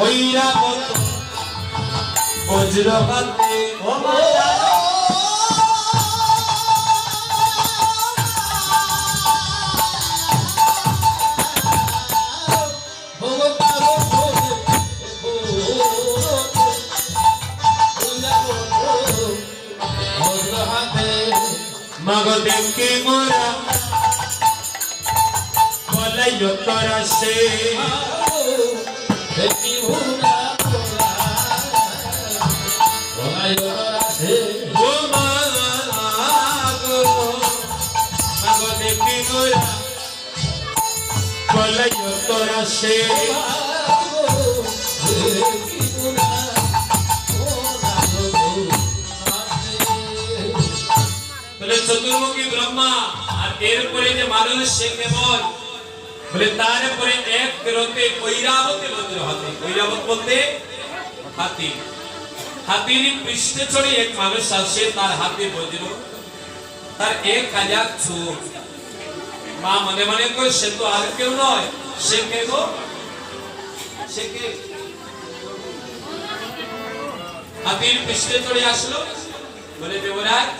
ঐরাবত বজ্রঘাতে ও মাতা মাগো দেখে মোরা বলাই তোরা সে দেখি মোরা বলাই তোরা সে ও মাগো মাগো দেখে মোরা বলাই তোরা সে চতুর্মুখী ব্রহ্মা আর এরপরে যে মানুষ সে কেমন বলে তারপরে এক রতে ঐরাবতী বজ্র হাতি ঐরাবত বলতে হাতি হাতির পৃষ্ঠে চড়ে এক মানুষ আসে তার হাতে বজ্র তার 1000 চোখ মা মনে মনে করে সে তো আর কেউ নয় সে কে গো সে কে হাতির পৃষ্ঠে চড়ে আসলো বলে দেবরাজ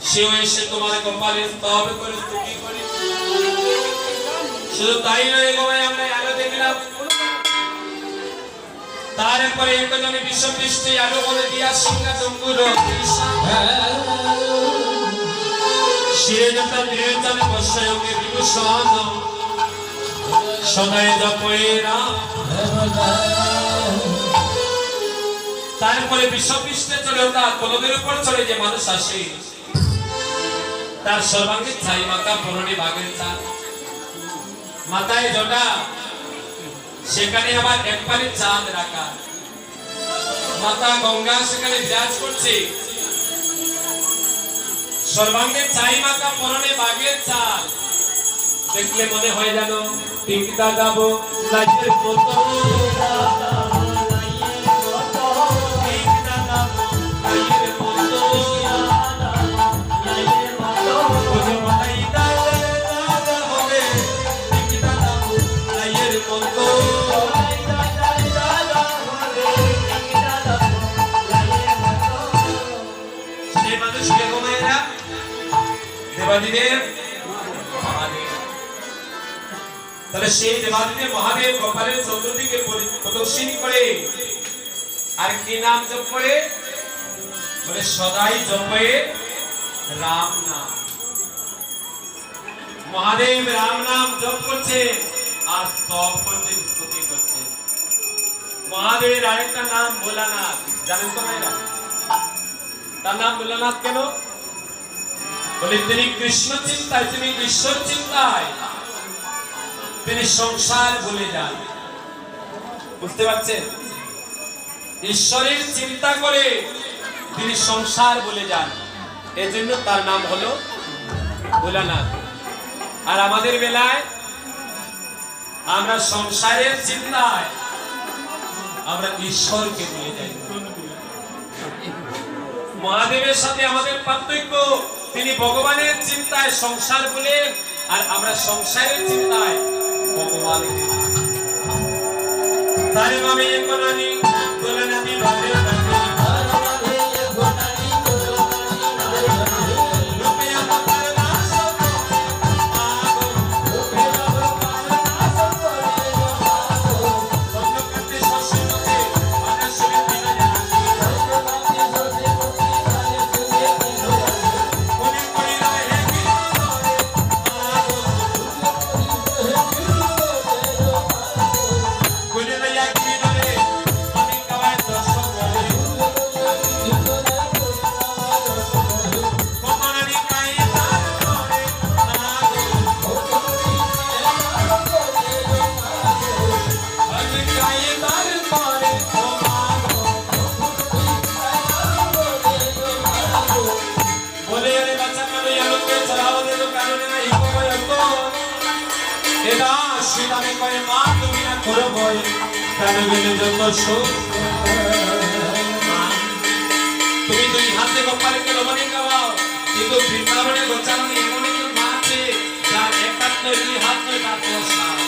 সেও এসে তোমার কপালে তবে করে স্তুতি করে শুধু তাই নয় গো ভাই আমরা আলো দেখলাম তারপরে একজনে বিশ্বপৃষ্ঠে আলো বলে দিয়া সিংহা জঙ্গুর শিরে যথা দৃঢ়তানে বর্ষায়কে বিভূষণ সদয় জপয়ে রাম তারপরে বিশ্বপৃষ্ঠে চলে তার কলমের উপর চলে যে মানুষ আসে তার সর্বাঙ্গে ছাই মাথা পরনে বাঘের চাল মাথায় জটা সেখানে আবার এক পারে চাঁদ রাখা মাতা গঙ্গা সেখানে বিরাজ করছে সর্বাঙ্গে ছাই মাথা পরনে বাঘের চাল দেখলে মনে হয় যেন টিকটা গাবো লাইটের মতো তাহলে সেই দেবাদিদেব মহাদেব কপালের চতুর্দিকে প্রদক্ষিণ করে আর কি নাম জপ করে বলে সদাই জপে রাম নাম মহাদেব রাম নাম জপ করছে আর স্তব করছে স্তুতি করছে মহাদেবের আরেকটা নাম ভোলানাথ জানেন তো ভাইরা তার নাম ভোলানাথ কেন বলে তিনি কৃষ্ণ চিন্তায় তিনি ঈশ্বর চিন্তায় তিনি সংসার ভুলে যান বুঝতে পারছেন ঈশ্বরের চিন্তা করে তিনি সংসার ভুলে যান এজন্য তার নাম হলো ভোলানাথ আর আমাদের বেলায় আমরা সংসারের চিন্তায় আমরা ঈশ্বরকে ভুলে যাই মহাদেবের সাথে আমাদের পার্থক্য তিনি ভগবানের চিন্তায় সংসার ভুলে আর আমরা সংসারের চিন্তায় ভগবানের তারে মামে একনানি দোলনানি ভাবে सीताने कहे मां তুমি না করো ভয় কেন গেলে যত সুখ তুমি দুই হাতে কপালে কে লবণে খাওয়াও কিন্তু বৃন্দাবনে গোচারণে এমন একজন মা আছে যার এক হাত নয় দুই হাত নয় তার 10 হাত